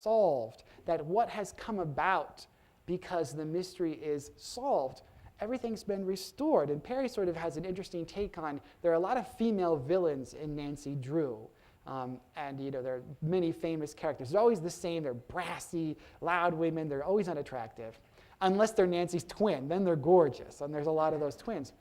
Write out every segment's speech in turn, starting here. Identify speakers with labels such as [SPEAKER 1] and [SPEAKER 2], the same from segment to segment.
[SPEAKER 1] solved, that what has come about because the mystery is solved, everything's been restored. And Perry sort of has an interesting take on, there are a lot of female villains in Nancy Drew. And there are many famous characters. They're always the same. They're brassy, loud women. They're always unattractive. Unless they're Nancy's twin. Then they're gorgeous. And there's a lot of those twins.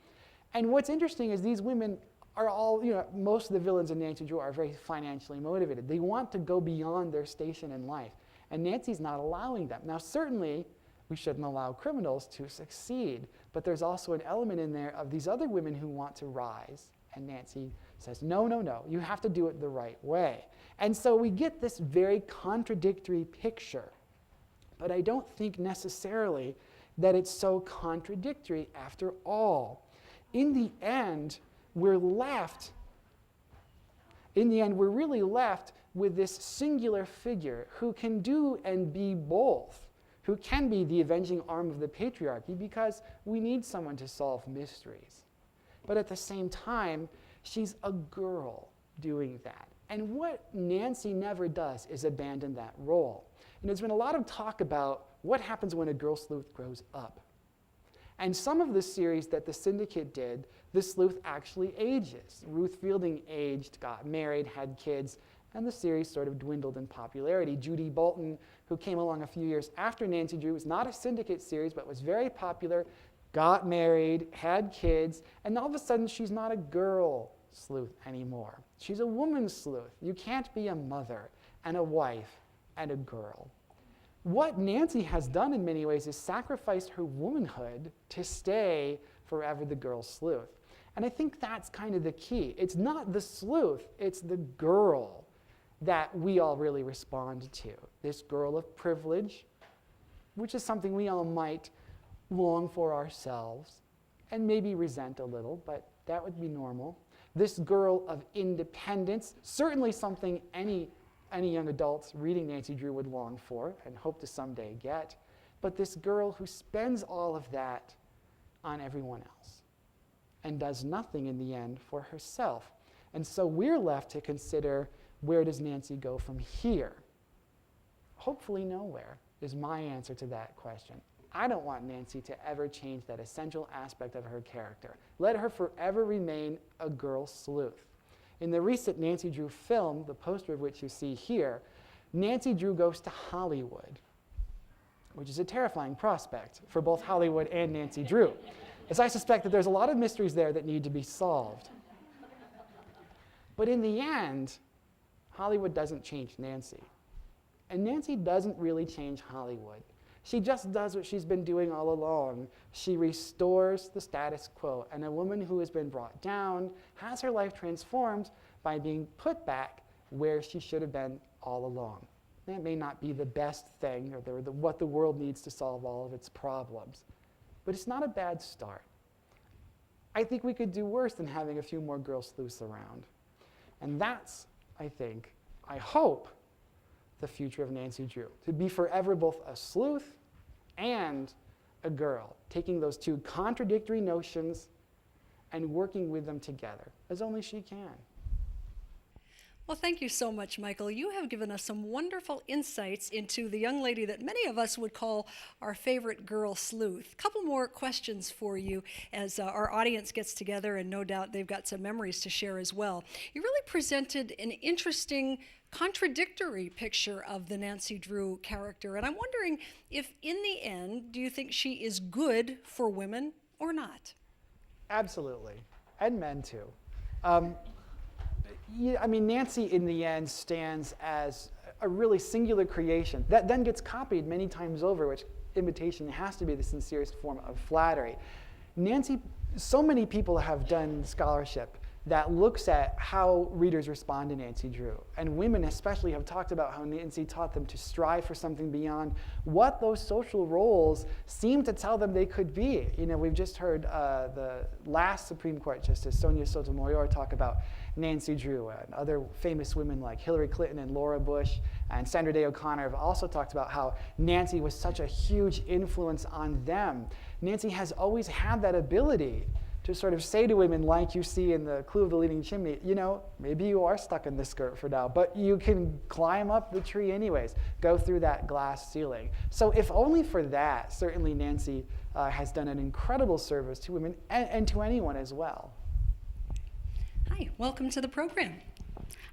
[SPEAKER 1] And what's interesting is these women are all, most of the villains in Nancy Drew are very financially motivated. They want to go beyond their station in life. And Nancy's not allowing them. Now, certainly, we shouldn't allow criminals to succeed. But there's also an element in there of these other women who want to rise. And Nancy says, no, no, no, you have to do it the right way. And so we get this very contradictory picture. But I don't think necessarily that it's so contradictory after all. In the end, we're really left with this singular figure who can do and be both, who can be the avenging arm of the patriarchy because we need someone to solve mysteries. But at the same time, she's a girl doing that. And what Nancy never does is abandon that role. There's been a lot of talk about what happens when a girl sleuth grows up. And some of the series that the Syndicate did, the sleuth actually ages. Ruth Fielding aged, got married, had kids, and the series sort of dwindled in popularity. Judy Bolton, who came along a few years after Nancy Drew, was not a Syndicate series, but was very popular, got married, had kids, and all of a sudden she's not a girl sleuth anymore. She's a woman sleuth. You can't be a mother and a wife and a girl. What Nancy has done in many ways is sacrificed her womanhood to stay forever the girl sleuth. And I think that's kind of the key. It's not the sleuth, it's the girl that we all really respond to. This girl of privilege, which is something we all might long for ourselves and maybe resent a little, but that would be normal. This girl of independence, certainly something any young adults reading Nancy Drew would long for and hope to someday get. But this girl who spends all of that on everyone else and does nothing in the end for herself. And so we're left to consider, where does Nancy go from here? Hopefully nowhere is my answer to that question. I don't want Nancy to ever change that essential aspect of her character. Let her forever remain a girl sleuth. In the recent Nancy Drew film, the poster of which you see here, Nancy Drew goes to Hollywood, which is a terrifying prospect for both Hollywood and Nancy Drew, as I suspect that there's a lot of mysteries there that need to be solved. But in the end, Hollywood doesn't change Nancy. And Nancy doesn't really change Hollywood. She just does what she's been doing all along. She restores the status quo. And a woman who has been brought down has her life transformed by being put back where she should have been all along. That may not be the best thing or what the world needs to solve all of its problems. But it's not a bad start. I think we could do worse than having a few more girl sleuths around. And that's, I hope, the future of Nancy Drew. To be forever both a sleuth and a girl, taking those two contradictory notions and working with them together, as only she can.
[SPEAKER 2] Well, thank you so much, Michael. You have given us some wonderful insights into the young lady that many of us would call our favorite girl sleuth. A couple more questions for you as our audience gets together, and no doubt they've got some memories to share as well. You really presented an interesting, contradictory picture of the Nancy Drew character, and I'm wondering if, in the end, do you think she is good for women or not?
[SPEAKER 1] Absolutely, and men too. Nancy in the end stands as a really singular creation that then gets copied many times over, which imitation has to be the sincerest form of flattery. Nancy, so many people have done scholarship that looks at how readers respond to Nancy Drew. And women especially have talked about how Nancy taught them to strive for something beyond what those social roles seem to tell them they could be. We've just heard the last Supreme Court Justice, Sonia Sotomayor, talk about Nancy Drew, and other famous women like Hillary Clinton and Laura Bush and Sandra Day O'Connor have also talked about how Nancy was such a huge influence on them. Nancy has always had that ability to sort of say to women, like you see in the Clue of the Leading Chimney, you know, maybe you are stuck in the skirt for now, but you can climb up the tree anyways, go through that glass ceiling. So if only for that, certainly Nancy has done an incredible service to women and to anyone as well.
[SPEAKER 2] Hi, welcome to the program.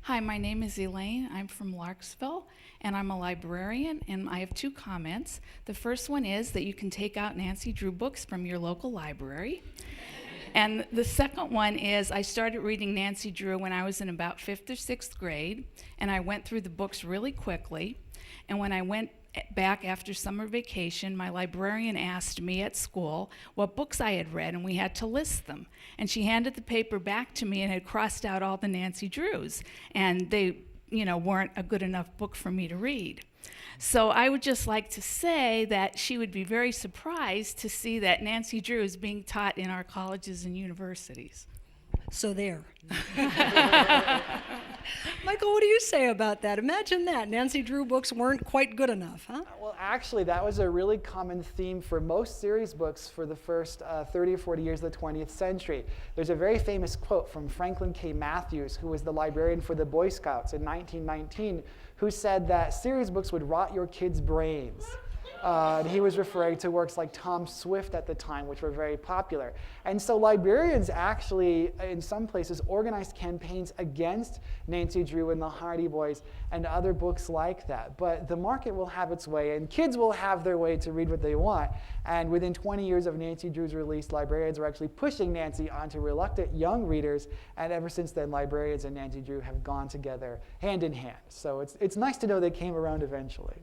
[SPEAKER 3] Hi, my name is Elaine. I'm from Larksville, and I'm a librarian, and I have 2 comments. The first one is that you can take out Nancy Drew books from your local library. And the second one is I started reading Nancy Drew when I was in about 5th or 6th grade, and I went through the books really quickly. And when I went back after summer vacation, my librarian asked me at school what books I had read, and we had to list them. And she handed the paper back to me and had crossed out all the Nancy Drews, and they, weren't a good enough book for me to read. So I would just like to say that she would be very surprised to see that Nancy Drew is being taught in our colleges and universities.
[SPEAKER 2] So there. Michael, what do you say about that? Imagine that. Nancy Drew books weren't quite good enough, huh?
[SPEAKER 1] Well, actually, that was a really common theme for most series books for the first 30 or 40 years of the 20th century. There's a very famous quote from Franklin K. Matthews, who was the librarian for the Boy Scouts in 1919, who said that series books would rot your kids' brains. He was referring to works like Tom Swift at the time, which were very popular. And so librarians actually, in some places, organized campaigns against Nancy Drew and the Hardy Boys and other books like that. But the market will have its way, and kids will have their way to read what they want. And within 20 years of Nancy Drew's release, librarians were actually pushing Nancy onto reluctant young readers. And ever since then, librarians and Nancy Drew have gone together hand in hand. So it's nice to know they came around eventually.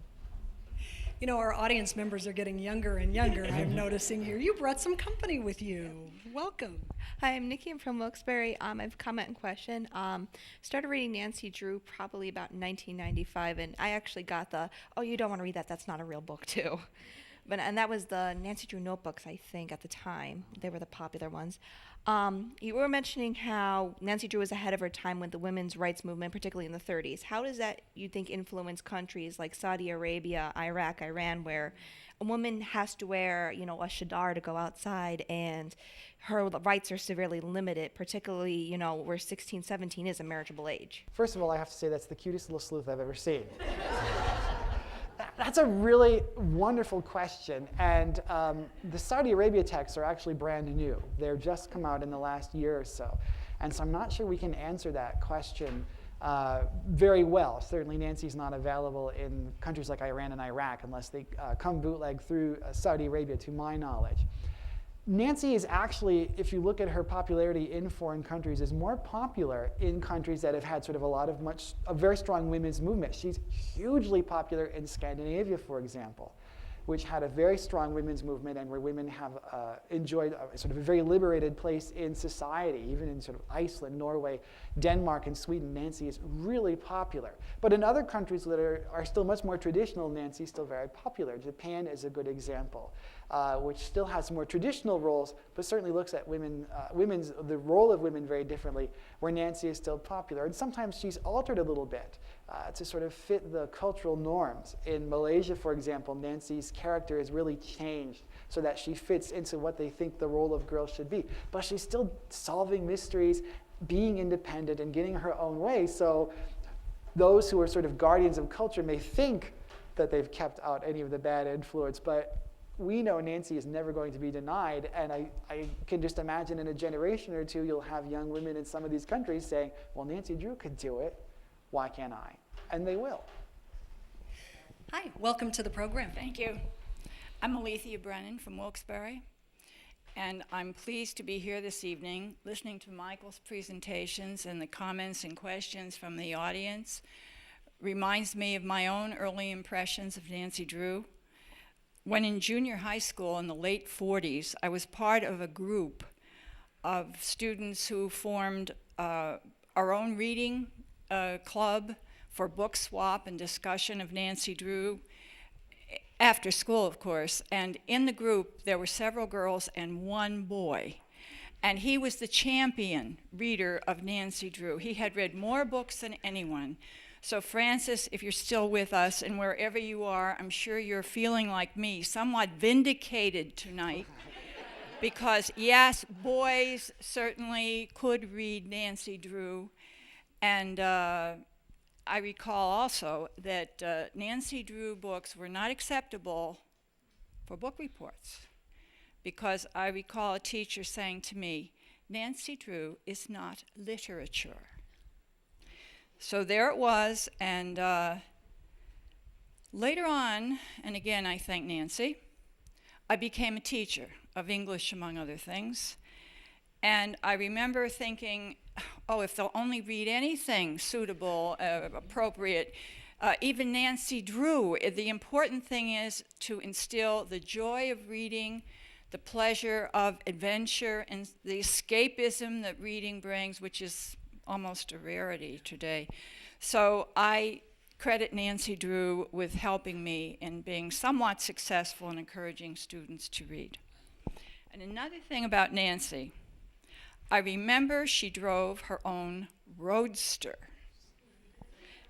[SPEAKER 2] You know, our audience members are getting younger and younger, I'm noticing here. You brought some company with you. Welcome.
[SPEAKER 4] Hi, I'm Nikki. I'm from Wilkes-Barre. I have a comment and question. Started reading Nancy Drew probably about 1995, and I actually got the, oh, you don't want to read that, that's not a real book, too. And that was the Nancy Drew notebooks, I think, at the time. They were the popular ones. You were mentioning how Nancy Drew was ahead of her time with the women's rights movement, particularly in the 30s. How does that, you think, influence countries like Saudi Arabia, Iraq, Iran, where a woman has to wear, a shadar to go outside, and her rights are severely limited, particularly, where 16, 17 is a marriageable age?
[SPEAKER 1] First of all, I have to say that's the cutest little sleuth I've ever seen. That's a really wonderful question, and the Saudi Arabia texts are actually brand new. They've just come out in the last year or so, and so I'm not sure we can answer that question very well. Certainly Nancy's not available in countries like Iran and Iraq unless they come bootleg through Saudi Arabia, to my knowledge. Nancy is actually, if you look at her popularity in foreign countries, is more popular in countries that have had sort of a very strong women's movement. She's hugely popular in Scandinavia, for example, which had a very strong women's movement and where women have enjoyed sort of a very liberated place in society. Even in sort of Iceland, Norway, Denmark, and Sweden, Nancy is really popular. But in other countries that are still much more traditional, Nancy's still very popular. Japan is a good example, which still has more traditional roles, but certainly looks at the role of women very differently, where Nancy is still popular. And sometimes she's altered a little bit to sort of fit the cultural norms. In Malaysia, for example, Nancy's character is really changed so that she fits into what they think the role of girls should be. But she's still solving mysteries, being independent, and getting her own way. So those who are sort of guardians of culture may think that they've kept out any of the bad influence, but we know Nancy is never going to be denied, and I can just imagine in a generation or two you'll have young women in some of these countries saying, well, Nancy Drew could do it, why can't I? And they will.
[SPEAKER 2] Hi, welcome to the program.
[SPEAKER 5] Thank you. I'm Alethea Brennan from Wilkes-Barre, and I'm pleased to be here this evening listening to Michael's presentations, and the comments and questions from the audience reminds me of my own early impressions of Nancy Drew. When in junior high school in the late 40s, I was part of a group of students who formed our own reading club for book swap and discussion of Nancy Drew, after school, of course. And in the group, there were several girls and one boy. And he was the champion reader of Nancy Drew. He had read more books than anyone. So Francis, if you're still with us, and wherever you are, I'm sure you're feeling like me, somewhat vindicated tonight because yes, boys certainly could read Nancy Drew, and I recall also that Nancy Drew books were not acceptable for book reports, because I recall a teacher saying to me, Nancy Drew is not literature. So there it was, and later on, and again I thank Nancy, I became a teacher of English, among other things. And I remember thinking, oh, if they'll only read anything suitable, appropriate, even Nancy Drew, the important thing is to instill the joy of reading, the pleasure of adventure, and the escapism that reading brings, which is almost a rarity today. So I credit Nancy Drew with helping me in being somewhat successful in encouraging students to read. And another thing about Nancy, I remember she drove her own roadster.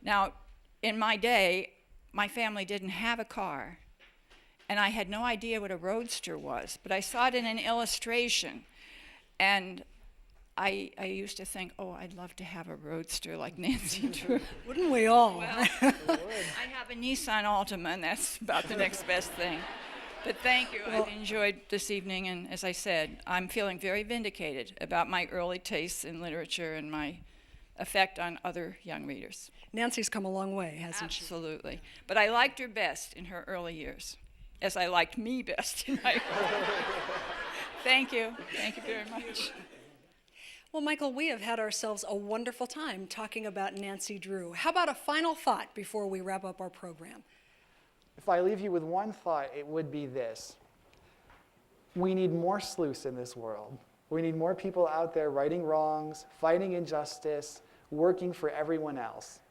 [SPEAKER 5] Now, in my day, my family didn't have a car, and I had no idea what a roadster was, but I saw it in an illustration, and I used to think, oh, I'd love to have a roadster like Nancy Drew.
[SPEAKER 2] Wouldn't we all?
[SPEAKER 5] Well, I have a Nissan Altima, and that's about the next best thing. But thank you.
[SPEAKER 2] Well,
[SPEAKER 5] I've enjoyed this evening, and as I said, I'm feeling very vindicated about my early tastes in literature and my effect on other young readers.
[SPEAKER 2] Nancy's come a long way, hasn't she?
[SPEAKER 5] Absolutely. But I liked her best in her early years, as I liked me best in my early years. Thank you. Thank you very much.
[SPEAKER 2] Well, Michael, we have had ourselves a wonderful time talking about Nancy Drew. How about a final thought before we wrap up our program?
[SPEAKER 1] If I leave you with one thought, it would be this. We need more sleuths in this world. We need more people out there righting wrongs, fighting injustice, working for everyone else.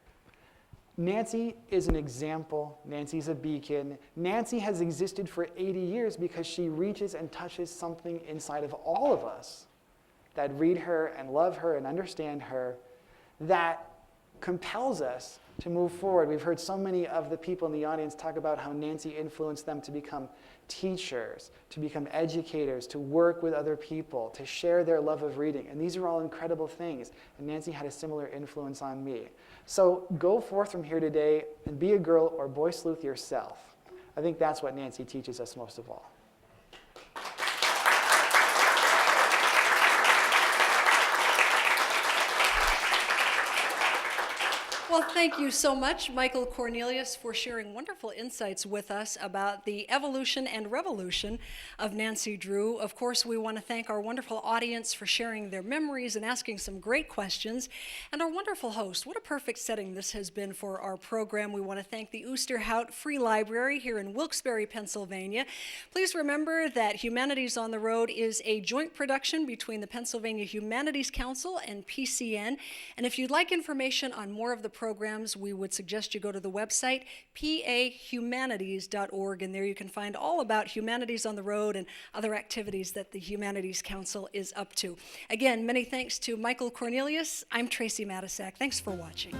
[SPEAKER 1] Nancy is an example. Nancy's a beacon. Nancy has existed for 80 years because she reaches and touches something inside of all of us that read her and love her and understand her, that compels us to move forward. We've heard so many of the people in the audience talk about how Nancy influenced them to become teachers, to become educators, to work with other people, to share their love of reading. And these are all incredible things. And Nancy had a similar influence on me. So go forth from here today and be a girl or boy sleuth yourself. I think that's what Nancy teaches us most of all.
[SPEAKER 2] Well, thank you so much, Michael Cornelius, for sharing wonderful insights with us about the evolution and revolution of Nancy Drew. Of course, we want to thank our wonderful audience for sharing their memories and asking some great questions, and our wonderful host. What a perfect setting this has been for our program. We want to thank the Oosterhout Free Library here in Wilkes-Barre, Pennsylvania. Please remember that Humanities on the Road is a joint production between the Pennsylvania Humanities Council and PCN. And if you'd like information on more of the programs, we would suggest you go to the website pahumanities.org, and there you can find all about Humanities on the Road and other activities that the Humanities Council is up to. Again, many thanks to Michael Cornelius. I'm Tracy Matisak. Thanks for watching.